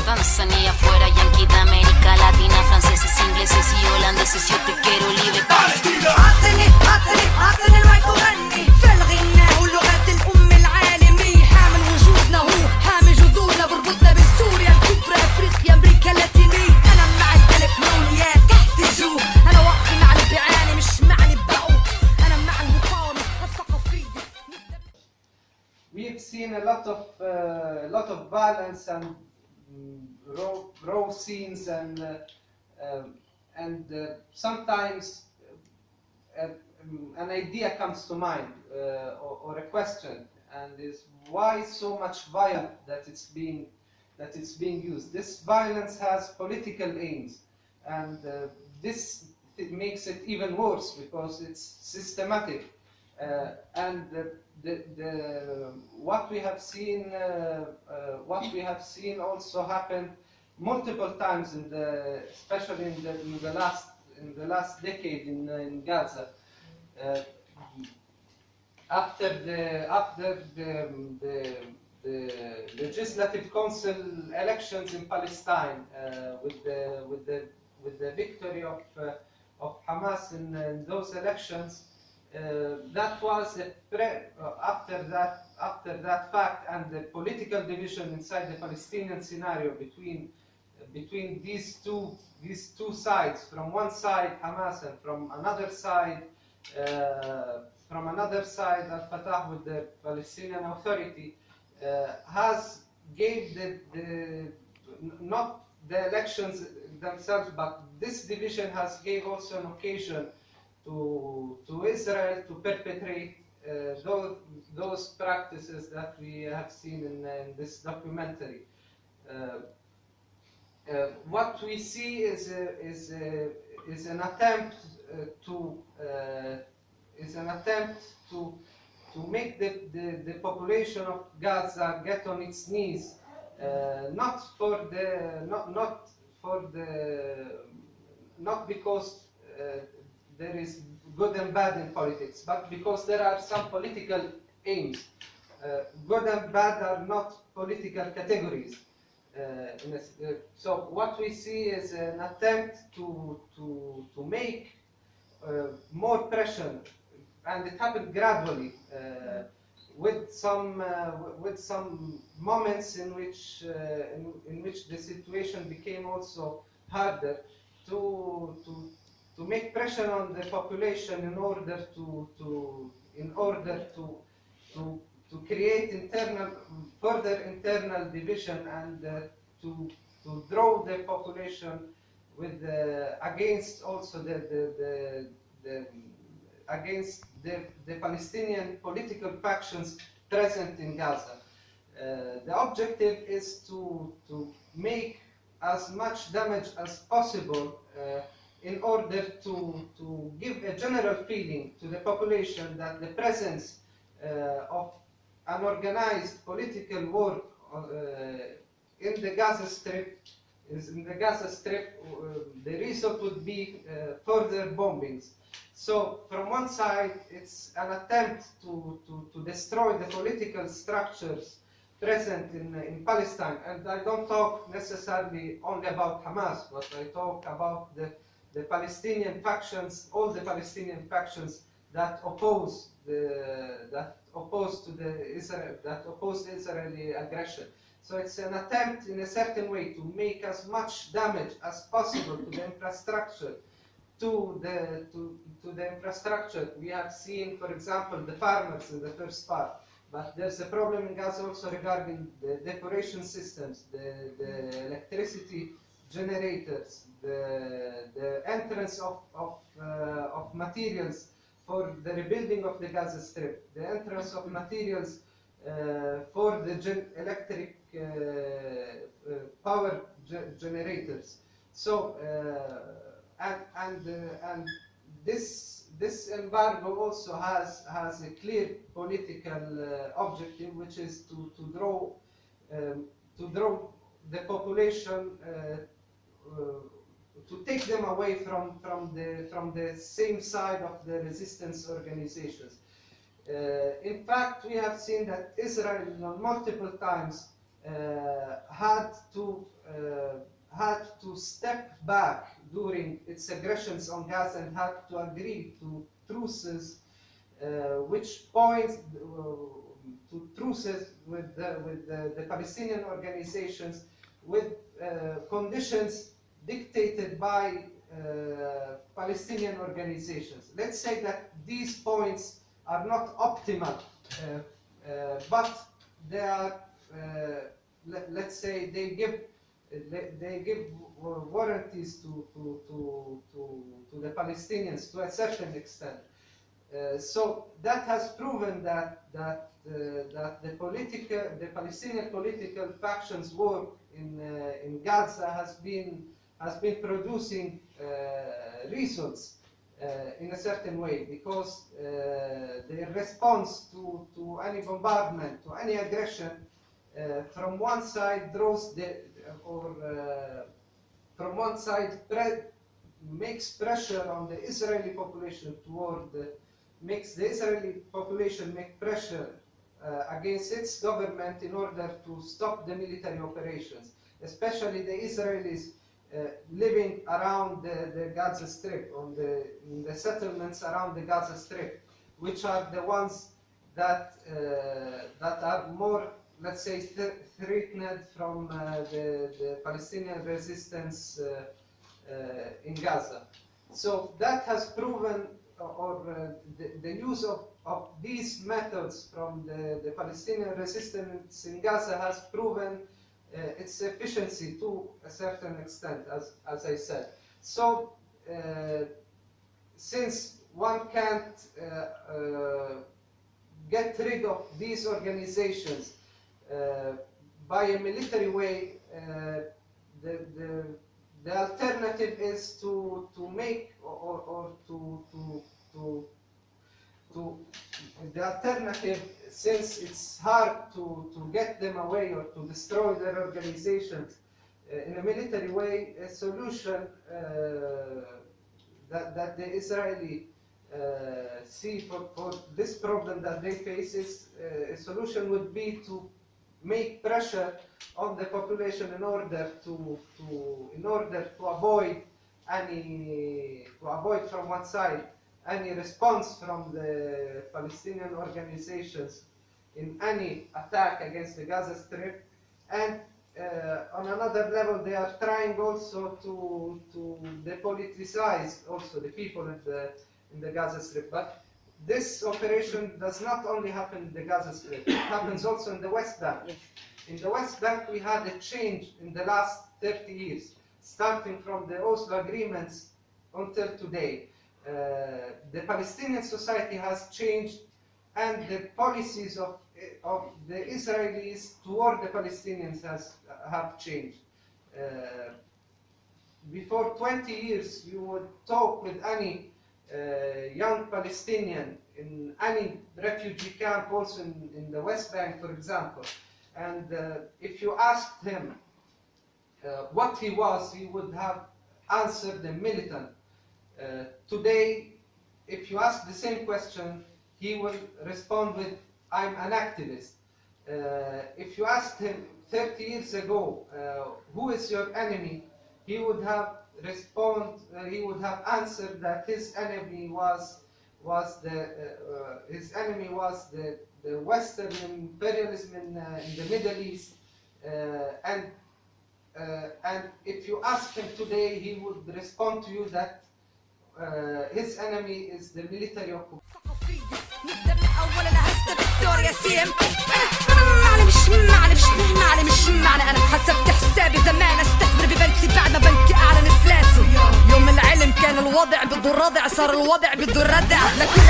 danzan y afuera yanqui de América Latina, franceses, ingleses y holandeses. Yo te quiero libre Palestina. عطني المايك وغني في الغناء ولغة الأم العالمية. حامل وجودنا هو حامل جذورنا بربطنا بسوريا الكبرى أفريقيا أمريكا اللاتينية. أنا مع الألف لونيات تحت الجو. أنا واقفي مع اللي بيعاني مش مع اللي بقوا. أنا مع المقاومة الثقافية. We've seen a lot of violence and raw scenes, and sometimes an idea comes to mind, or a question, and is why so much violence that it's being used. This violence has political aims, and it makes it even worse because it's systematic. And what we have seen also happened multiple times especially in the last decade in Gaza. After the legislative council elections in Palestine, with the victory of Hamas in those elections. That was after that fact, and the political division inside the Palestinian scenario between these two sides. From one side Hamas, and from another side Al-Fatah with the Palestinian Authority, gave not the elections themselves, but this division gave also an occasion to Israel to perpetrate those practices that we have seen in this documentary. What we see is an attempt to make the population of Gaza get on its knees, not because there is good and bad in politics, but because there are some political aims. Good and bad are not political categories. So what we see is an attempt to make more pressure, and it happened gradually, with some moments in which the situation became also harder to make pressure on the population in order to create further internal division, and to draw the population against also against the Palestinian political factions present in Gaza. The objective is to make as much damage as possible, in order to give a general feeling to the population that the presence of an organized political war in the Gaza Strip, the result would be further bombings. So from one side, it's an attempt to destroy the political structures present in Palestine, and I don't talk necessarily only about Hamas, but I talk about the Palestinian factions, all the Palestinian factions that oppose the Israeli aggression. So it's an attempt in a certain way to make as much damage as possible to the infrastructure. We have seen, for example, the farmers in the first part, but there's a problem in Gaza also regarding the depuration systems, the electricity generators, the entrance of materials for the rebuilding of the Gaza Strip, the entrance of materials for the electric power generators. So and this embargo also has a clear political objective, which is to draw the population, to take them away from the same side of the resistance organizations. In fact, we have seen that Israel multiple times had to step back during its aggressions on Gaza and had to agree to truces, which points to truces with the Palestinian organizations, with conditions dictated by Palestinian organizations. Let's say that these points are not optimal, but they are, let's say, they give warranties to the Palestinians to a certain extent. So that has proven that the Palestinian political factions work in Gaza has been producing results in a certain way, because their response to any bombardment, to any aggression, from one side makes pressure on the Israeli population makes the Israeli population make pressure against its government in order to stop the military operations, especially the Israelis living around the Gaza Strip, in the settlements around the Gaza Strip, which are the ones that are more, let's say, threatened from the Palestinian resistance in Gaza. So that has proven, the use of these methods from the Palestinian resistance in Gaza has proven its efficiency to a certain extent, as I said. So since one can't get rid of these organizations by a military way, the alternative is to make the alternative, since it's hard to get them away or to destroy their organizations in a military way, a solution that the Israeli see for this problem that they face is a solution would be to make pressure on the population in order to avoid from one side any response from the Palestinian organizations in any attack against the Gaza Strip, and on another level they are trying also to depoliticize also the people in the Gaza Strip. But this operation does not only happen in the Gaza Strip, it happens also in the West Bank. Yes. In the West Bank we had a change in the last 30 years, starting from the Oslo agreements until today. The Palestinian society has changed, and the policies of the Israelis toward the Palestinians have changed. Before 20 years, you would talk with any young Palestinian in any refugee camp, also in the West Bank, for example, and if you asked him what he was, he would have answered the militant. Today, if you ask the same question, he will respond with, I'm an activist. If you asked him 30 years ago, who is your enemy, he would have answered that his enemy was the Western imperialism in the Middle East, and if you ask him today, he would respond to you that his enemy is the military occupation. انا حسبت حسابي زمان استثمر ببنكي بعد ما بنكي اعلن افلاسه. يوم العلم كان الوضع بده الردع، صار الوضع بده الردع لكل